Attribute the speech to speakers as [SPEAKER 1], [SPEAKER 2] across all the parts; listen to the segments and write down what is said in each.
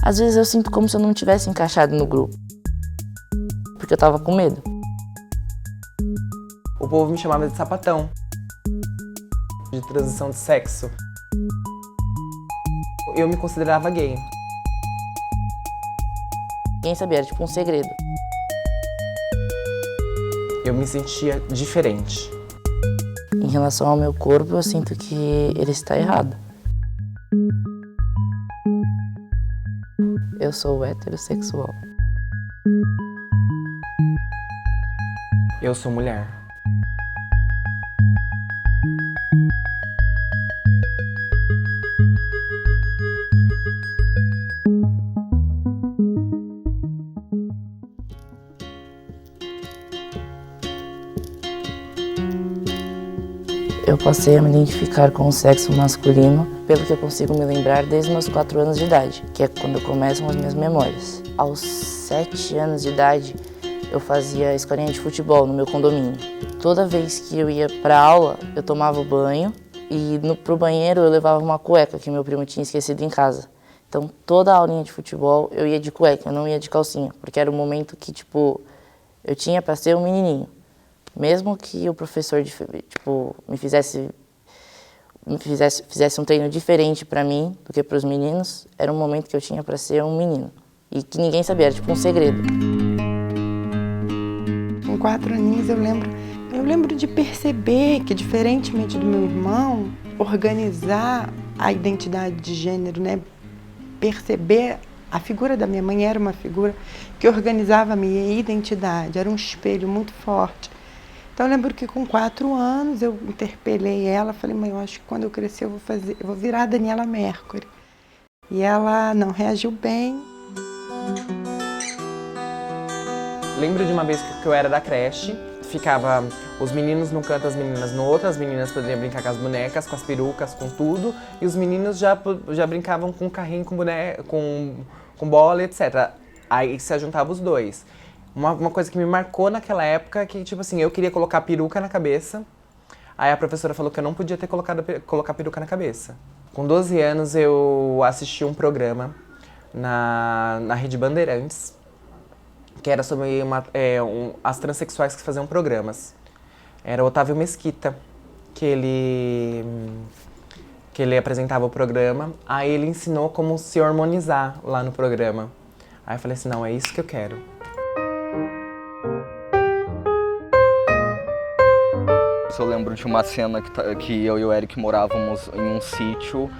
[SPEAKER 1] Às vezes eu sinto como se eu não tivesse encaixado no grupo, porque eu tava com medo.
[SPEAKER 2] O povo me chamava de sapatão, de transição de sexo. Eu me considerava gay.
[SPEAKER 1] Ninguém sabia, era tipo um segredo.
[SPEAKER 2] Eu me sentia diferente.
[SPEAKER 1] Em relação ao meu corpo, eu sinto que ele está errado. Eu sou heterossexual.
[SPEAKER 2] Eu sou mulher.
[SPEAKER 1] Eu passei a me identificar com o sexo masculino, pelo que eu consigo me lembrar desde meus 4 anos de idade, que é quando começam as minhas memórias. Aos 7 anos de idade, eu fazia escolinha de futebol no meu condomínio. Toda vez que eu ia pra aula, eu tomava banho e pro banheiro eu levava uma cueca que meu primo tinha esquecido em casa. Então toda a aulinha de futebol eu ia de cueca, eu não ia de calcinha, porque era o momento que, eu tinha pra ser um menininho. Mesmo que o professor, fizesse um treino diferente pra mim do que pros meninos, era um momento que eu tinha pra ser um menino. E que ninguém sabia, era tipo um segredo.
[SPEAKER 3] Com 4 aninhos eu lembro de perceber que, diferentemente do meu irmão, organizar a identidade de gênero, né? Perceber a figura da minha mãe era uma figura que organizava a minha identidade, era um espelho muito forte. Então eu lembro que com 4 anos eu interpelei ela, falei, mãe, eu acho que quando eu crescer eu vou virar a Daniela Mercury. E ela não reagiu bem.
[SPEAKER 2] Lembro de uma vez que eu era da creche, ficava os meninos num canto, as meninas no outro, as meninas poderiam brincar com as bonecas, com as perucas, com tudo, e os meninos já brincavam com carrinho, com boneca, com bola, etc. Aí se juntavam os dois. Uma coisa que me marcou naquela época é que, eu queria colocar peruca na cabeça. Aí a professora falou que eu não podia colocar peruca na cabeça. Com 12 anos eu assisti um programa na Rede Bandeirantes, que era sobre as transexuais que faziam programas. Era o Otávio Mesquita, que ele apresentava o programa. Aí ele ensinou como se hormonizar lá no programa. Aí eu falei assim, não, é isso que eu quero.
[SPEAKER 4] Eu lembro de uma cena que eu e o Eric morávamos em um sítio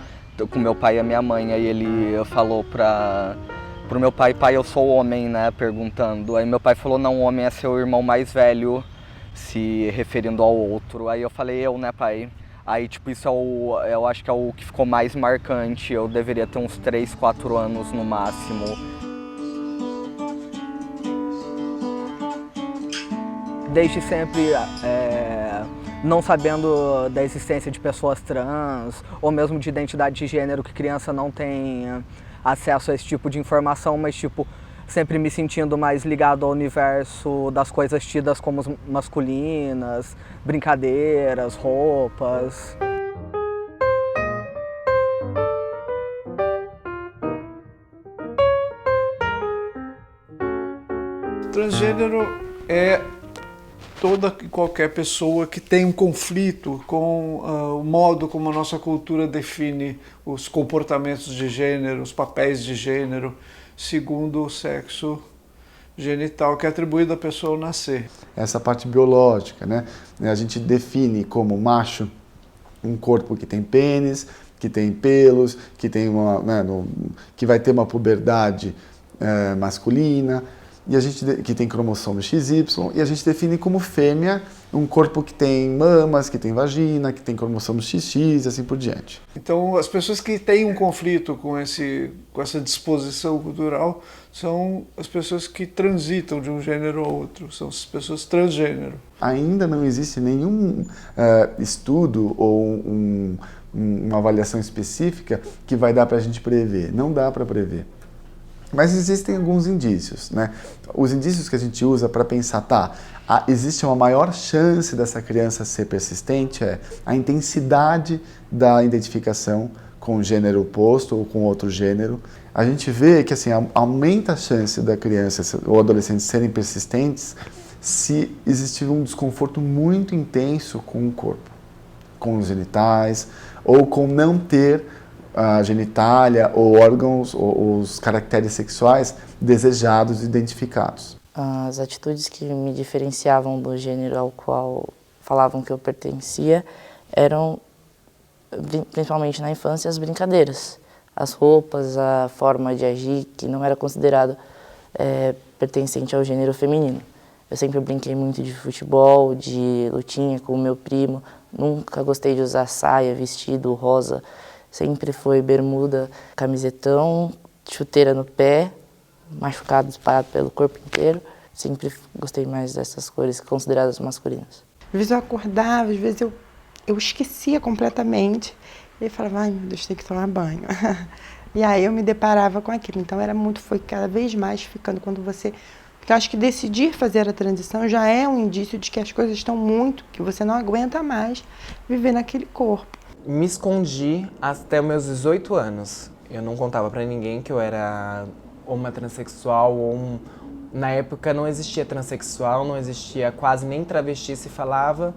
[SPEAKER 4] com meu pai e a minha mãe. Aí ele falou pro meu pai, eu sou homem, né, perguntando. Aí meu pai falou, não, homem é seu irmão mais velho, se referindo ao outro. Aí eu falei, eu, né, pai? Aí, isso eu acho que é o que ficou mais marcante. Eu deveria ter uns 3, 4 anos no máximo. Desde sempre, não sabendo da existência de pessoas trans, ou mesmo de identidade de gênero, que criança não tem acesso a esse tipo de informação, mas sempre me sentindo mais ligado ao universo das coisas tidas como masculinas, brincadeiras, roupas.
[SPEAKER 5] Transgênero é toda e qualquer pessoa que tem um conflito com o modo como a nossa cultura define os comportamentos de gênero, os papéis de gênero, segundo o sexo genital que é atribuído à pessoa ao nascer.
[SPEAKER 6] Essa parte biológica, né? A gente define como macho um corpo que tem pênis, que tem pelos, que tem que vai ter uma puberdade masculina, e a gente que tem cromossomo XY, e a gente define como fêmea um corpo que tem mamas, que tem vagina, que tem cromossomo XX e assim por diante.
[SPEAKER 5] Então, as pessoas que têm um conflito com essa disposição cultural são as pessoas que transitam de um gênero ao outro, são as pessoas transgênero.
[SPEAKER 6] Ainda não existe nenhum estudo ou uma avaliação específica que vai dar para a gente prever, não dá para prever. Mas existem alguns indícios, né? Os indícios que a gente usa para pensar, existe uma maior chance dessa criança ser persistente, a intensidade da identificação com o gênero oposto ou com outro gênero, a gente vê que assim, aumenta a chance da criança ou adolescente serem persistentes se existir um desconforto muito intenso com o corpo, com os genitais, ou com não ter a genitália ou órgãos ou os caracteres sexuais desejados e identificados.
[SPEAKER 1] As atitudes que me diferenciavam do gênero ao qual falavam que eu pertencia eram, principalmente na infância, as brincadeiras. As roupas, a forma de agir, que não era considerado pertencente ao gênero feminino. Eu sempre brinquei muito de futebol, de lutinha com o meu primo. Nunca gostei de usar saia, vestido, rosa. Sempre foi bermuda, camisetão, chuteira no pé, machucado, disparado pelo corpo inteiro. Sempre gostei mais dessas cores consideradas masculinas.
[SPEAKER 3] Às vezes eu acordava, às vezes eu esquecia completamente. E falava, ai meu Deus, tem que tomar banho. E aí eu me deparava com aquilo. Então foi cada vez mais ficando quando você... Porque eu acho que decidir fazer a transição já é um indício de que as coisas estão muito, que você não aguenta mais viver naquele corpo.
[SPEAKER 2] Me escondi até os meus 18 anos. Eu não contava pra ninguém que eu era uma transexual ou Na época não existia transexual, não existia quase nem travesti se falava.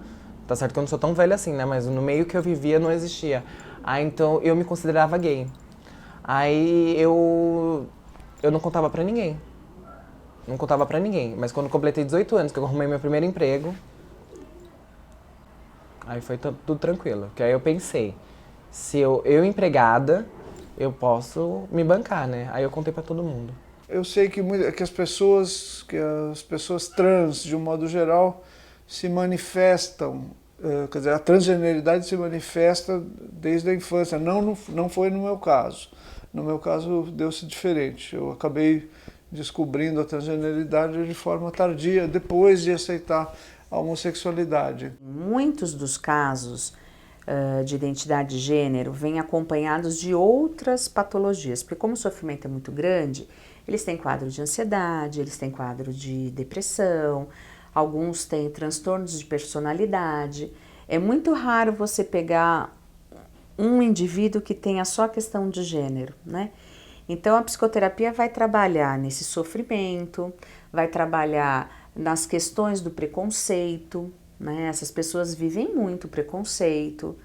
[SPEAKER 2] Tá certo que eu não sou tão velha assim, né? Mas no meio que eu vivia não existia. Aí então eu me considerava gay. Aí eu não contava pra ninguém. Não contava pra ninguém. Mas quando completei 18 anos, que eu arrumei meu primeiro emprego, aí foi tudo tranquilo. Porque aí eu pensei, se eu empregada, eu posso me bancar, né? Aí eu contei pra todo mundo.
[SPEAKER 5] Eu sei que as pessoas trans, de um modo geral, se manifestam, quer dizer, a transgeneridade se manifesta desde a infância. Não foi no meu caso. No meu caso, deu-se diferente. Eu acabei descobrindo a transgeneridade de forma tardia, depois de aceitar a homossexualidade.
[SPEAKER 7] Muitos dos casos de identidade de gênero vêm acompanhados de outras patologias, porque como o sofrimento é muito grande, eles têm quadro de ansiedade, eles têm quadro de depressão, alguns têm transtornos de personalidade. É muito raro você pegar um indivíduo que tenha só a questão de gênero, né? Então a psicoterapia vai trabalhar nesse sofrimento, vai trabalhar nas questões do preconceito, né? Essas pessoas vivem muito preconceito.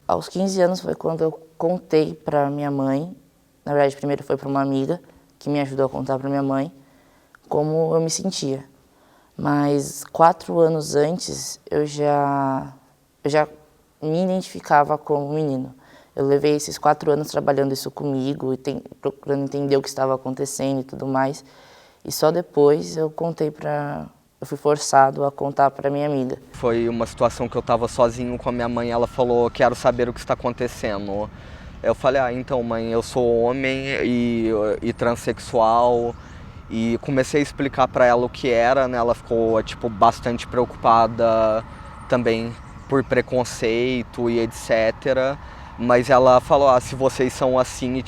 [SPEAKER 1] Aos 15 anos foi quando eu contei para minha mãe, na verdade primeiro foi para uma amiga, que me ajudou a contar para minha mãe, como eu me sentia. Mas 4 anos antes eu já me identificava como menino. Eu levei esses 4 anos trabalhando isso comigo, e procurando entender o que estava acontecendo e tudo mais. E só depois eu fui forçado a contar para minha amiga.
[SPEAKER 4] Foi uma situação que eu estava sozinho com a minha mãe, ela falou, quero saber o que está acontecendo. Eu falei, então mãe, eu sou homem e transexual, e comecei a explicar para ela o que era, né? Ela ficou bastante preocupada também por preconceito e etc. Mas ela falou, se vocês são assim e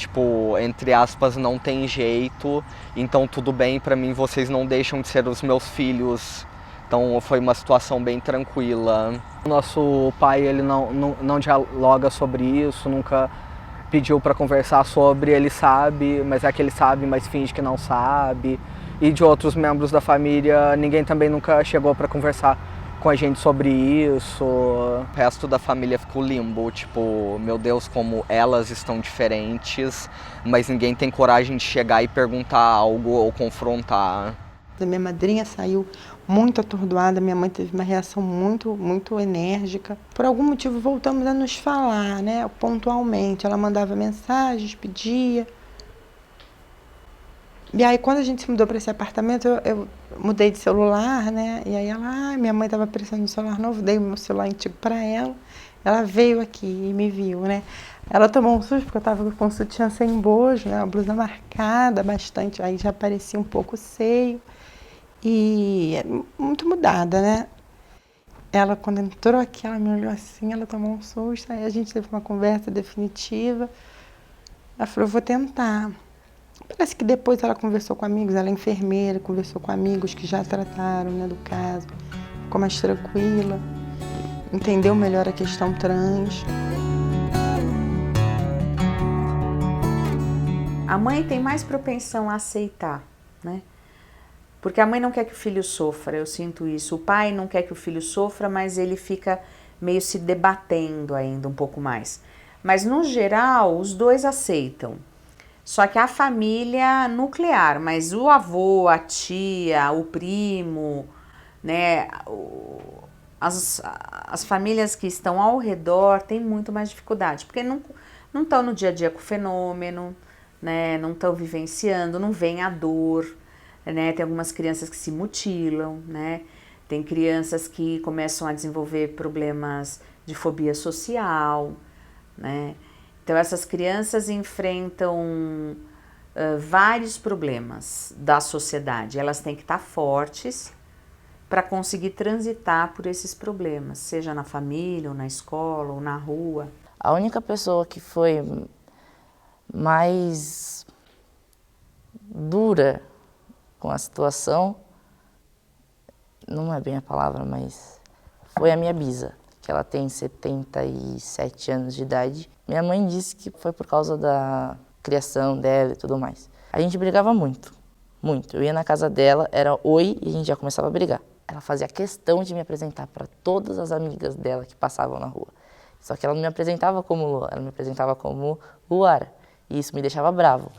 [SPEAKER 4] entre aspas, não tem jeito, então tudo bem, pra mim vocês não deixam de ser os meus filhos. Então foi uma situação bem tranquila. O nosso pai, ele não dialoga sobre isso, nunca pediu para conversar sobre, ele sabe, mas é que ele sabe, mas finge que não sabe. E de outros membros da família, ninguém também nunca chegou para conversar com a gente sobre isso. O resto da família ficou limbo, meu Deus, como elas estão diferentes, mas ninguém tem coragem de chegar e perguntar algo ou confrontar.
[SPEAKER 3] A minha madrinha saiu muito atordoada, minha mãe teve uma reação muito, muito enérgica. Por algum motivo voltamos a nos falar, né, pontualmente. Ela mandava mensagens, pedia. E aí quando a gente se mudou para esse apartamento, eu mudei de celular, né, e aí minha mãe estava precisando de um celular novo, dei o meu celular antigo para ela. Ela veio aqui e me viu, né. Ela tomou um susto porque eu estava com o sutiã sem bojo, né, a blusa marcada bastante, aí já parecia um pouco seio. E muito mudada, né? Ela, quando entrou aqui, ela me olhou assim, ela tomou um susto, aí a gente teve uma conversa definitiva. Ela falou, vou tentar. Parece que depois ela conversou com amigos, ela é enfermeira, conversou com amigos que já trataram, né, do caso. Ficou mais tranquila, entendeu melhor a questão trans.
[SPEAKER 7] A mãe tem mais propensão a aceitar, né? Porque a mãe não quer que o filho sofra, eu sinto isso. O pai não quer que o filho sofra, mas ele fica meio se debatendo ainda um pouco mais. Mas, no geral, os dois aceitam. Só que a família nuclear, mas o avô, a tia, o primo, né, as famílias que estão ao redor têm muito mais dificuldade, porque não estão no dia a dia com o fenômeno, né, não estão vivenciando, não veem a dor, né, tem algumas crianças que se mutilam, né, tem crianças que começam a desenvolver problemas de fobia social, né. Então, essas crianças enfrentam vários problemas da sociedade. Elas têm que estar fortes para conseguir transitar por esses problemas, seja na família, ou na escola, ou na rua.
[SPEAKER 1] A única pessoa que foi mais dura com a situação, não é bem a palavra, mas foi a minha bisa, que ela tem 77 anos de idade. Minha mãe disse que foi por causa da criação dela e tudo mais. A gente brigava muito, muito. Eu ia na casa dela, era oi e a gente já começava a brigar. Ela fazia questão de me apresentar para todas as amigas dela que passavam na rua. Só que ela não me apresentava como Lua, ela me apresentava como Luara. E isso me deixava bravo.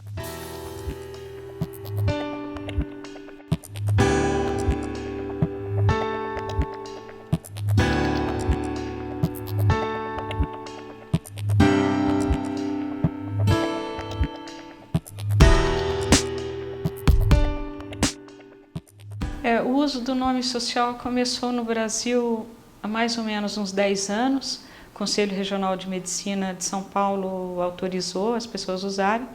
[SPEAKER 8] O uso do nome social começou no Brasil há mais ou menos uns 10 anos. O Conselho Regional de Medicina de São Paulo autorizou as pessoas usarem.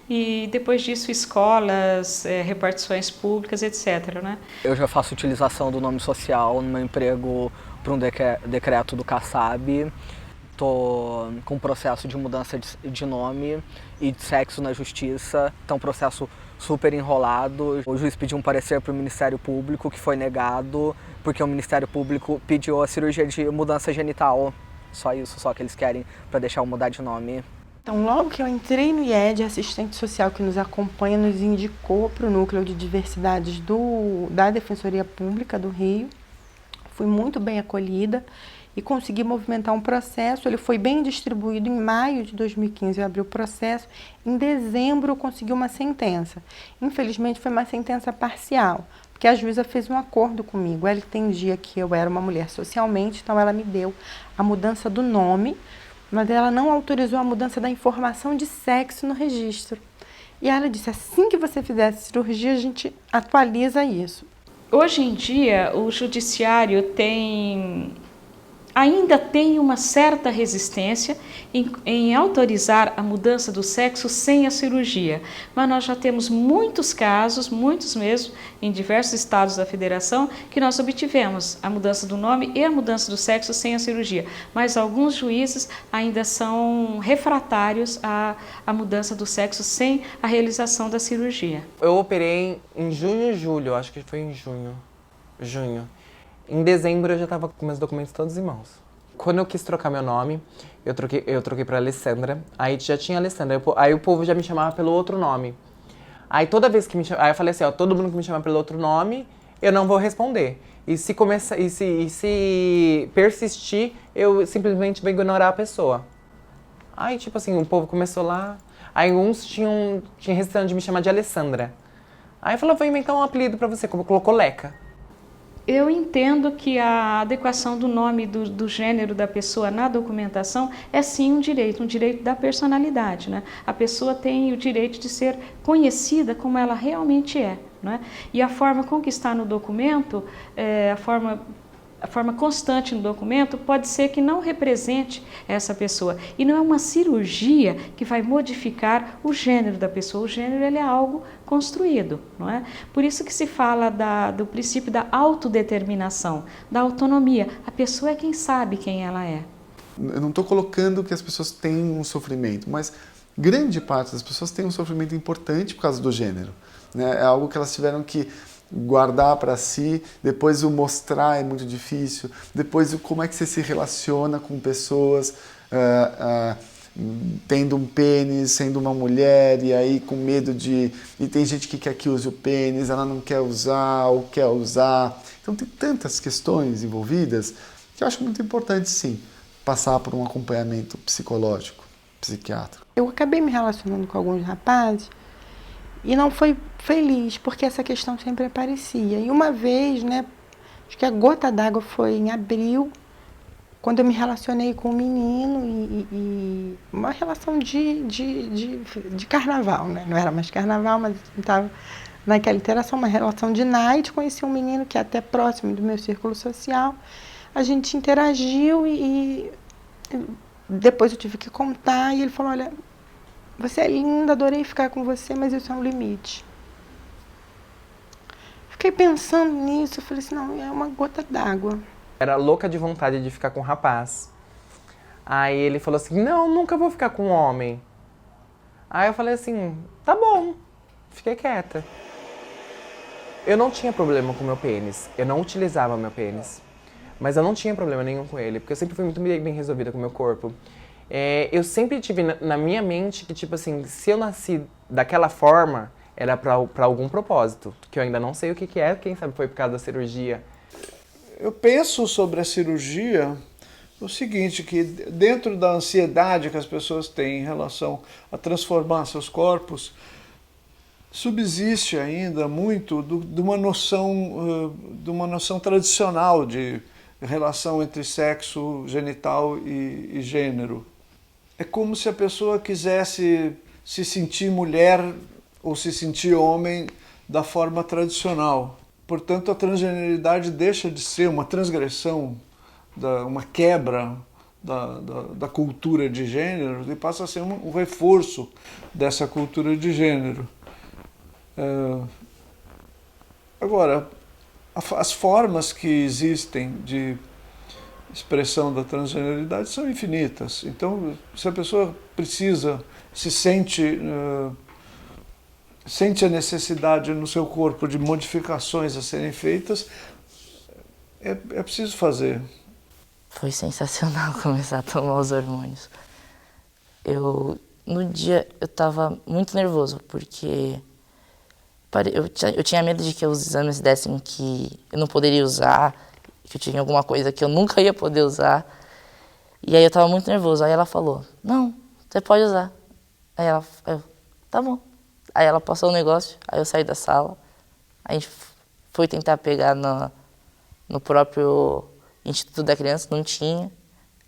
[SPEAKER 8] E depois disso, escolas, repartições públicas, etc. Né?
[SPEAKER 4] Eu já faço utilização do nome social no meu emprego por um decreto do CASAB. Estou com um processo de mudança de nome e de sexo na justiça. Então, um processo super enrolado. O juiz pediu um parecer para o Ministério Público, que foi negado, porque o Ministério Público pediu a cirurgia de mudança genital. Só isso, só que eles querem para deixar eu mudar de nome.
[SPEAKER 3] Então, logo que eu entrei no IED, a assistente social que nos acompanha nos indicou para o Núcleo de Diversidades da Defensoria Pública do Rio. Fui muito bem acolhida e consegui movimentar um processo. Ele foi bem distribuído em maio de 2015, eu abri o processo. Em dezembro eu consegui uma sentença. Infelizmente foi uma sentença parcial, porque a juíza fez um acordo comigo. Ela entendia que eu era uma mulher socialmente, então ela me deu a mudança do nome, mas ela não autorizou a mudança da informação de sexo no registro. E ela disse, assim que você fizer a cirurgia, a gente atualiza isso.
[SPEAKER 8] Hoje em dia, o judiciário ainda tem uma certa resistência em autorizar a mudança do sexo sem a cirurgia. Mas nós já temos muitos casos, muitos mesmo, em diversos estados da federação, que nós obtivemos a mudança do nome e a mudança do sexo sem a cirurgia. Mas alguns juízes ainda são refratários à mudança do sexo sem a realização da cirurgia.
[SPEAKER 2] Eu operei em junho e julho, acho que foi em junho. Em dezembro eu já estava com meus documentos todos em mãos. Quando eu quis trocar meu nome, eu troquei para Alessandra. Aí já tinha Alessandra. Aí o povo já me chamava pelo outro nome. Aí toda vez que me chamava, aí eu falei assim, ó, todo mundo que me chama pelo outro nome, eu não vou responder. E se persistir, eu simplesmente vou ignorar a pessoa. Aí tipo assim, o povo começou lá. Aí uns tinham restante de me chamar de Alessandra. Aí falou, vou inventar um apelido para você, como colocou Leca.
[SPEAKER 8] Eu entendo que a adequação do nome do gênero da pessoa na documentação é sim um direito da personalidade, né? A pessoa tem o direito de ser conhecida como ela realmente é, né? E a forma com que está no documento, a forma constante no documento pode ser que não represente essa pessoa. E não é uma cirurgia que vai modificar o gênero da pessoa. O gênero ele é algo construído, não é? Por isso que se fala do princípio da autodeterminação, da autonomia. A pessoa é quem sabe quem ela é.
[SPEAKER 6] Eu não estou colocando que as pessoas têm um sofrimento, mas grande parte das pessoas tem um sofrimento importante por causa do gênero, né? É algo que elas tiveram que guardar para si, depois o mostrar é muito difícil, depois como é que você se relaciona com pessoas, tendo um pênis, sendo uma mulher, e aí com medo de... E tem gente que quer que use o pênis, ela não quer usar ou quer usar. Então tem tantas questões envolvidas que eu acho muito importante, sim, passar por um acompanhamento psicológico, psiquiátrico.
[SPEAKER 3] Eu acabei me relacionando com alguns rapazes e não foi feliz, porque essa questão sempre aparecia. E uma vez, né, acho que a gota d'água foi em abril, quando eu me relacionei com um menino e uma relação de carnaval, né? Não era mais carnaval, mas estava naquela interação, uma relação de night. Conheci um menino que é até próximo do meu círculo social. A gente interagiu e depois eu tive que contar e ele falou, olha, você é linda, adorei ficar com você, mas isso é um limite. Fiquei pensando nisso, eu falei assim, não, é uma gota d'água.
[SPEAKER 2] Era louca de vontade de ficar com um rapaz. Aí ele falou assim, não, nunca vou ficar com um homem. Aí eu falei assim, tá bom, fiquei quieta. Eu não tinha problema com meu pênis, eu não utilizava meu pênis. Mas eu não tinha problema nenhum com ele, porque eu sempre fui muito bem resolvida com o meu corpo. Eu sempre tive na minha mente que, tipo assim, se eu nasci daquela forma, era pra algum propósito, que eu ainda não sei o que é, quem sabe foi por causa da cirurgia.
[SPEAKER 5] Eu penso sobre a cirurgia o seguinte, que dentro da ansiedade que as pessoas têm em relação a transformar seus corpos, subsiste ainda muito de uma noção tradicional de relação entre sexo genital e gênero. É como se a pessoa quisesse se sentir mulher ou se sentir homem da forma tradicional. Portanto, a transgeneridade deixa de ser uma transgressão, uma quebra da cultura de gênero e passa a ser um reforço dessa cultura de gênero. Agora, as formas que existem de expressão da transgeneridade são infinitas. Então, se a pessoa sente a necessidade no seu corpo de modificações a serem feitas, é preciso fazer.
[SPEAKER 1] Foi sensacional começar a tomar os hormônios. No dia, eu estava muito nervoso, porque eu tinha medo de que os exames dessem que eu não poderia usar, que eu tinha alguma coisa que eu nunca ia poder usar. E aí eu estava muito nervoso. Aí ela falou, não, você pode usar. Aí eu, tá bom. Aí ela passou o negócio, aí eu saí da sala. A gente foi tentar pegar no próprio Instituto da Criança, não tinha.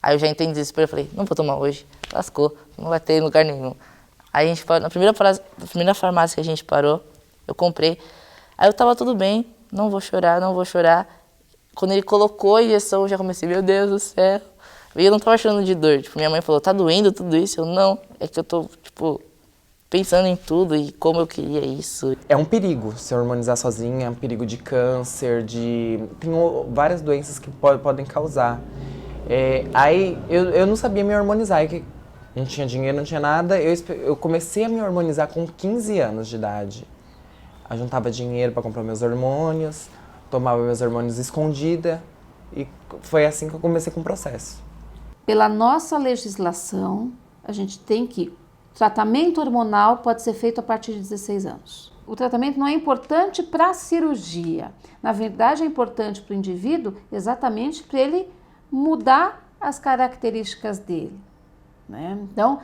[SPEAKER 1] Aí eu já entendi desespero, eu falei, não vou tomar hoje, lascou, não vai ter em lugar nenhum. Aí a gente parou, na primeira farmácia que a gente parou, eu comprei. Aí eu tava tudo bem, não vou chorar, não vou chorar. Quando ele colocou a injeção, eu já comecei, meu Deus do céu. E eu não tava chorando de dor, tipo, minha mãe falou, tá doendo tudo isso? Eu, não, é que eu tô, tipo, pensando em tudo e como eu queria isso.
[SPEAKER 2] É um perigo se hormonizar sozinha, é um perigo de câncer, tem várias doenças que podem causar. Aí eu não sabia me hormonizar, que não tinha dinheiro, não tinha nada. Eu comecei a me hormonizar com 15 anos de idade. Eu juntava dinheiro para comprar meus hormônios, tomava meus hormônios escondida e foi assim que eu comecei com o processo.
[SPEAKER 9] Pela nossa legislação, a gente tem que tratamento hormonal pode ser feito a partir de 16 anos. O tratamento não é importante para a cirurgia. Na verdade, é importante para o indivíduo exatamente para ele mudar as características dele, né? Então,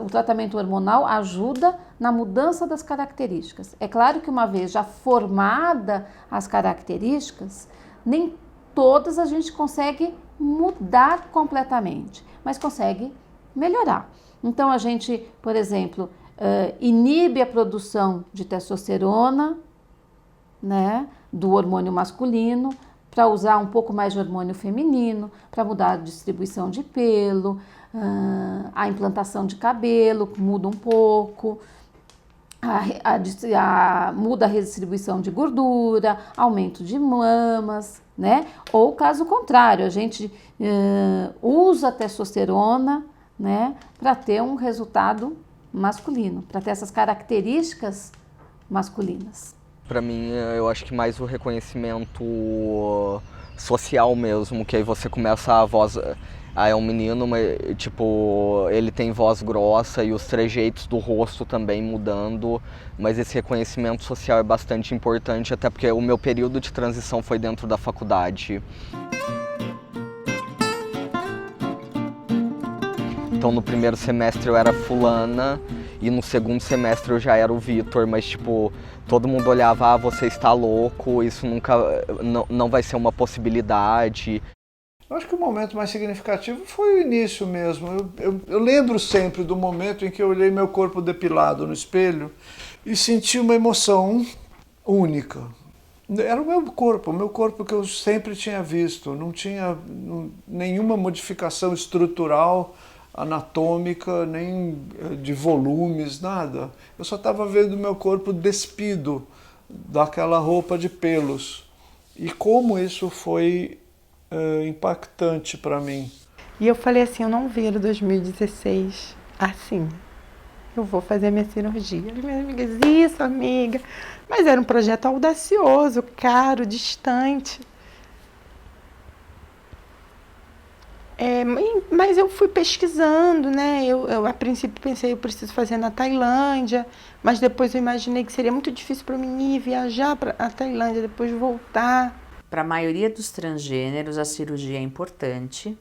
[SPEAKER 9] o tratamento hormonal ajuda na mudança das características. É claro que uma vez já formada as características, nem todas a gente consegue mudar completamente, mas consegue melhorar. Então, a gente, por exemplo, inibe a produção de testosterona, né, do hormônio masculino, para usar um pouco mais de hormônio feminino, para mudar a distribuição de pelo, a implantação de cabelo muda um pouco, muda a redistribuição de gordura, aumento de mamas, né? Ou caso contrário, a gente usa a testosterona, né, para ter um resultado masculino, para ter essas características masculinas.
[SPEAKER 4] Para mim, eu acho que mais o reconhecimento social mesmo, que aí você começa é um menino, mas, tipo, ele tem voz grossa e os trejeitos do rosto também mudando, mas esse reconhecimento social é bastante importante, até porque o meu período de transição foi dentro da faculdade. Então no primeiro semestre eu era fulana e no segundo semestre eu já era o Vitor, mas tipo, todo mundo olhava, você está louco, isso nunca, não vai ser uma possibilidade.
[SPEAKER 5] Eu acho que o momento mais significativo foi o início mesmo. Eu lembro sempre do momento em que eu olhei meu corpo depilado no espelho e senti uma emoção única. Era o meu corpo que eu sempre tinha visto, não tinha nenhuma modificação estrutural, anatômica, nem de volumes, nada. Eu só estava vendo meu corpo despido daquela roupa de pelos. E como isso foi impactante para mim.
[SPEAKER 3] E eu falei assim, eu não vejo 2016 assim. Eu vou fazer minha cirurgia. E minhas amigas, isso, amiga. Mas era um projeto audacioso, caro, distante. Mas eu fui pesquisando, né? Eu a princípio pensei, eu preciso fazer na Tailândia, mas depois eu imaginei que seria muito difícil para mim ir viajar para a Tailândia, depois voltar.
[SPEAKER 7] Para a maioria dos transgêneros, a cirurgia é importante,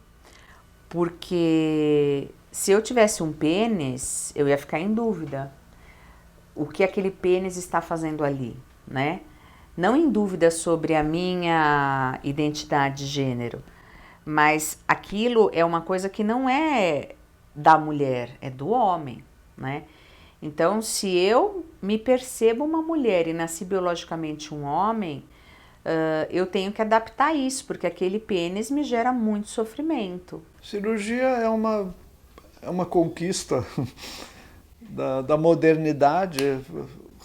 [SPEAKER 7] porque se eu tivesse um pênis, eu ia ficar em dúvida o que aquele pênis está fazendo ali, né? Não em dúvida sobre a minha identidade de gênero, mas aquilo é uma coisa que não é da mulher, é do homem, né? Então, se eu me percebo uma mulher e nasci biologicamente um homem, eu tenho que adaptar isso, porque aquele pênis me gera muito sofrimento.
[SPEAKER 5] Cirurgia é uma conquista da modernidade.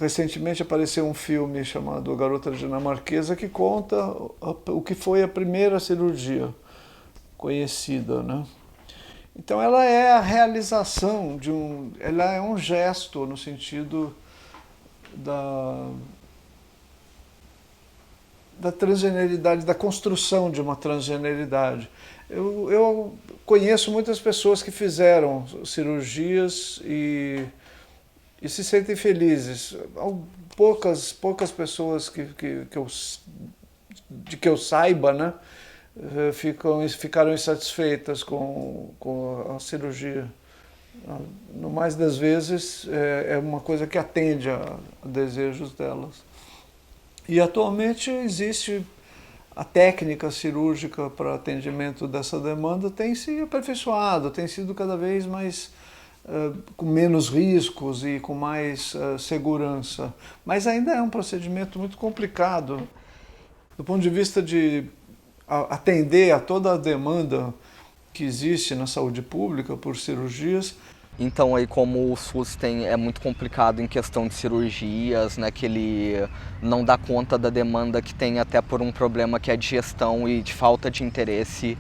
[SPEAKER 5] Recentemente apareceu um filme chamado Garota Dinamarquesa que conta o que foi a primeira cirurgia conhecida, né? Então ela é a realização ela é um gesto no sentido da transgeneridade, da construção de uma transgeneridade. Eu conheço muitas pessoas que fizeram cirurgias e se sentem felizes. Poucas pessoas que eu saiba, né, ficaram insatisfeitas com a cirurgia. No mais das vezes é uma coisa que atende a desejos delas. E atualmente existe a técnica cirúrgica para atendimento dessa demanda tem se aperfeiçoado, tem sido cada vez mais com menos riscos e com mais segurança. Mas ainda é um procedimento muito complicado do ponto de vista de atender a toda a demanda que existe na saúde pública por cirurgias.
[SPEAKER 4] Então aí como o SUS é muito complicado em questão de cirurgias, né, que ele não dá conta da demanda que tem até por um problema que é de gestão e de falta de interesse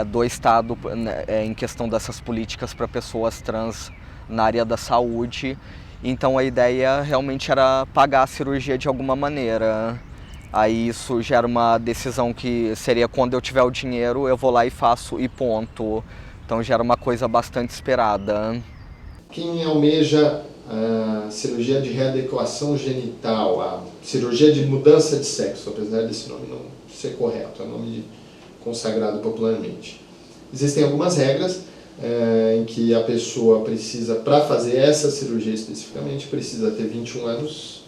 [SPEAKER 4] do Estado, né, em questão dessas políticas para pessoas trans na área da saúde. Então a ideia realmente era pagar a cirurgia de alguma maneira. Aí isso gera uma decisão que seria quando eu tiver o dinheiro eu vou lá e faço e ponto. Então já era uma coisa bastante esperada.
[SPEAKER 10] Quem almeja a cirurgia de readequação genital, a cirurgia de mudança de sexo, apesar desse nome não ser correto, é um nome consagrado popularmente. Existem algumas regras em que a pessoa precisa, para fazer essa cirurgia especificamente, precisa ter 21 anos,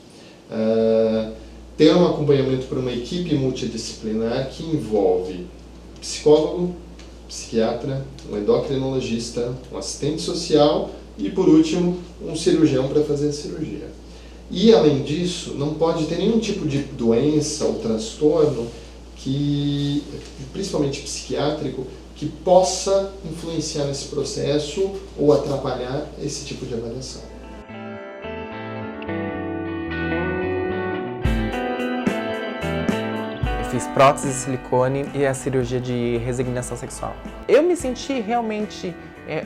[SPEAKER 10] ter um acompanhamento por uma equipe multidisciplinar que envolve psicólogo, psiquiatra, um endocrinologista, um assistente social e, por último, um cirurgião para fazer a cirurgia. E, além disso, não pode ter nenhum tipo de doença ou transtorno, principalmente psiquiátrico, que possa influenciar nesse processo ou atrapalhar esse tipo de avaliação.
[SPEAKER 2] Fiz prótese de silicone e a cirurgia de resignação sexual. Eu me senti realmente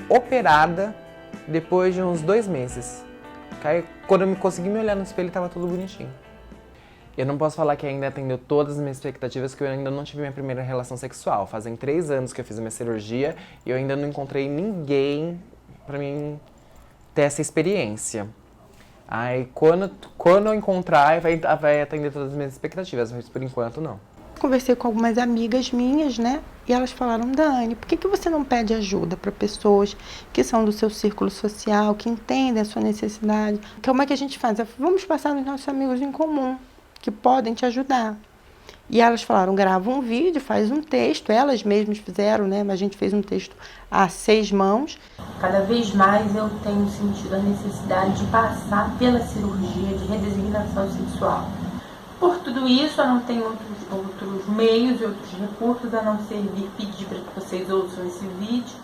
[SPEAKER 2] operada depois de uns 2 meses. Quando eu consegui me olhar no espelho, estava tudo bonitinho. Eu não posso falar que ainda atendeu todas as minhas expectativas, que eu ainda não tive minha primeira relação sexual. Fazem 3 anos que eu fiz a minha cirurgia e eu ainda não encontrei ninguém pra mim ter essa experiência. Aí quando eu encontrar, vai atender todas as minhas expectativas, mas por enquanto não.
[SPEAKER 3] Conversei com algumas amigas minhas, né? E elas falaram, Dani, por que você não pede ajuda para pessoas que são do seu círculo social, que entendem a sua necessidade? Como é que a gente faz? Vamos passar nos nossos amigos em comum, que podem te ajudar. E elas falaram, grava um vídeo, faz um texto. Elas mesmas fizeram, né? Mas a gente fez um texto a 6 mãos.
[SPEAKER 11] Cada vez mais eu tenho sentido a necessidade de passar pela cirurgia de redesignação sexual. Por tudo isso, eu não tenho outros meios e outros recursos a não ser vir pedir para que vocês ouçam esse vídeo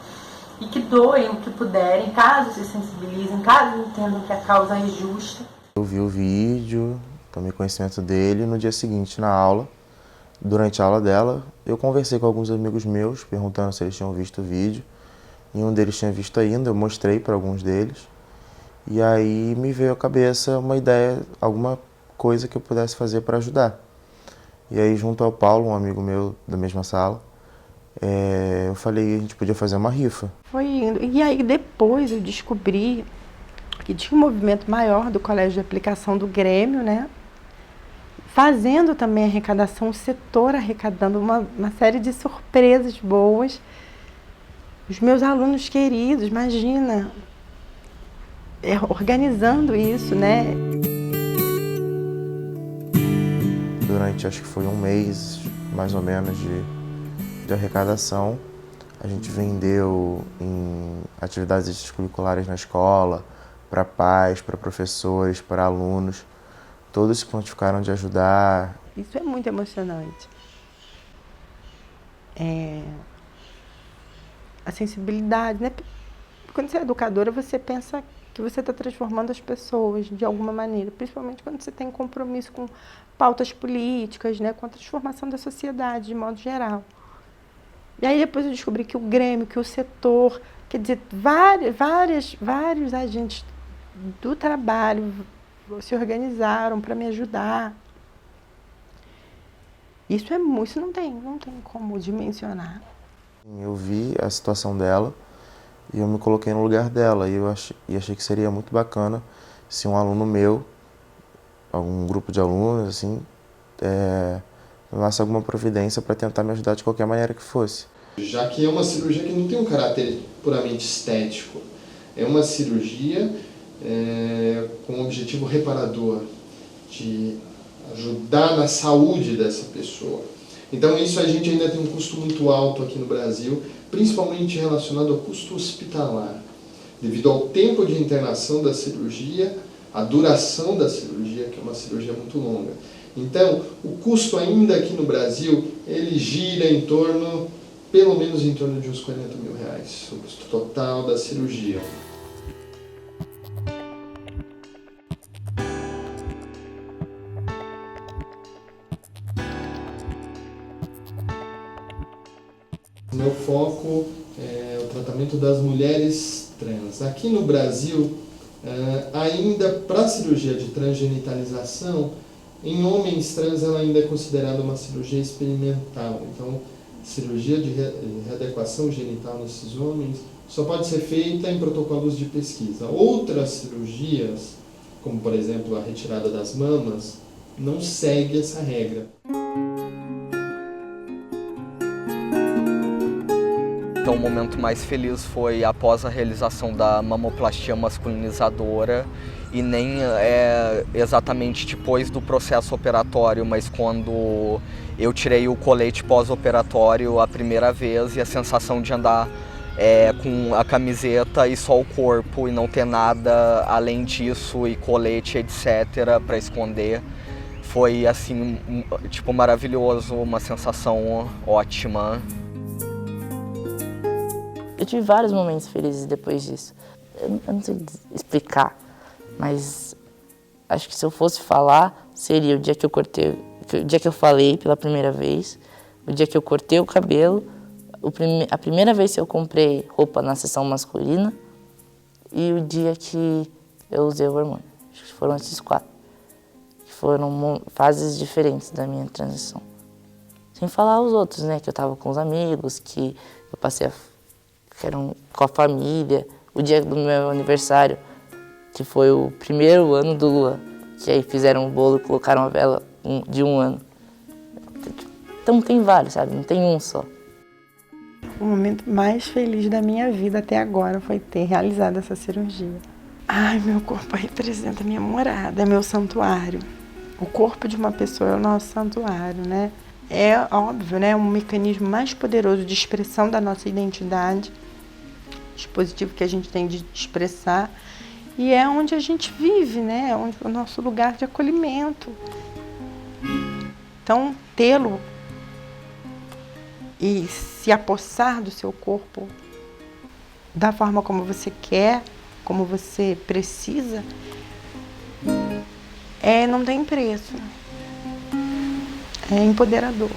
[SPEAKER 11] e que doem o que puderem, caso se sensibilizem, caso entendam que a causa é justa.
[SPEAKER 12] Eu vi o vídeo, tomei conhecimento dele, no dia seguinte, na aula, durante a aula dela, eu conversei com alguns amigos meus, perguntando se eles tinham visto o vídeo. Nenhum deles tinha visto ainda, eu mostrei para alguns deles. E aí me veio à cabeça uma ideia, alguma coisa que eu pudesse fazer para ajudar. E aí, junto ao Paulo, um amigo meu da mesma sala, eu falei que a gente podia fazer uma rifa.
[SPEAKER 3] Foi indo. E aí depois eu descobri que tinha um movimento maior do Colégio de Aplicação do Grêmio, né? Fazendo também arrecadação, o setor arrecadando uma série de surpresas boas. Os meus alunos queridos, imagina, organizando isso, né?
[SPEAKER 12] Durante, acho que foi um mês, mais ou menos, de arrecadação, a gente vendeu em atividades extracurriculares na escola, para pais, para professores, para alunos. Todos se prontificaram de ajudar.
[SPEAKER 3] Isso é muito emocionante. A sensibilidade, né? Quando você é educadora, você pensa que você está transformando as pessoas de alguma maneira, principalmente quando você tem compromisso com pautas políticas, né? Com a transformação da sociedade, de modo geral. E aí depois eu descobri que o Grêmio, que o setor, quer dizer, vários agentes do trabalho se organizaram para me ajudar. Isso não tem como dimensionar.
[SPEAKER 12] Eu vi a situação dela e eu me coloquei no lugar dela e achei que seria muito bacana se um aluno meu, algum grupo de alunos, assim, tomasse alguma providência para tentar me ajudar de qualquer maneira que fosse.
[SPEAKER 10] Já que é uma cirurgia que não tem um caráter puramente estético, é uma cirurgia com um objetivo reparador, de ajudar na saúde dessa pessoa. Então isso a gente ainda tem um custo muito alto aqui no Brasil, principalmente relacionado ao custo hospitalar, devido ao tempo de internação da cirurgia, a duração da cirurgia, que é uma cirurgia muito longa. Então, o custo ainda aqui no Brasil, ele gira pelo menos em torno de uns R$40 mil, o custo total da cirurgia. Meu foco é o tratamento das mulheres trans. Aqui no Brasil, ainda para a cirurgia de transgenitalização, em homens trans ela ainda é considerada uma cirurgia experimental. Então, cirurgia de readequação genital nesses homens só pode ser feita em protocolos de pesquisa. Outras cirurgias, como por exemplo a retirada das mamas, não segue essa regra.
[SPEAKER 4] Então, o momento mais feliz foi após a realização da mamoplastia masculinizadora e nem exatamente depois do processo operatório, mas quando eu tirei o colete pós-operatório a primeira vez e a sensação de andar com a camiseta e só o corpo e não ter nada além disso e colete, etc, para esconder. Foi assim, tipo, maravilhoso, uma sensação ótima.
[SPEAKER 1] Eu tive vários momentos felizes depois disso. Eu não sei explicar, mas acho que se eu fosse falar, seria o dia que eu falei pela primeira vez, o dia que eu cortei o cabelo, a primeira vez que eu comprei roupa na seção masculina e o dia que eu usei o hormônio. Acho que foram esses 4. foram fases diferentes da minha transição. Sem falar os outros, né? Que eu tava com os amigos, que eu passei que eram com a família. O dia do meu aniversário, que foi o primeiro ano do Lua, que aí fizeram um bolo e colocaram uma vela de 1 ano. Então tem vários, sabe? Não tem um só.
[SPEAKER 3] O momento mais feliz da minha vida até agora foi ter realizado essa cirurgia. Ai, meu corpo representa minha morada, é meu santuário. O corpo de uma pessoa é o nosso santuário, né? É óbvio, né? Um mecanismo mais poderoso de expressão da nossa identidade, dispositivo que a gente tem de expressar, e é onde a gente vive, né? É onde o nosso lugar de acolhimento. Então, tê-lo e se apossar do seu corpo da forma como você quer, como você precisa, não tem preço. É empoderador.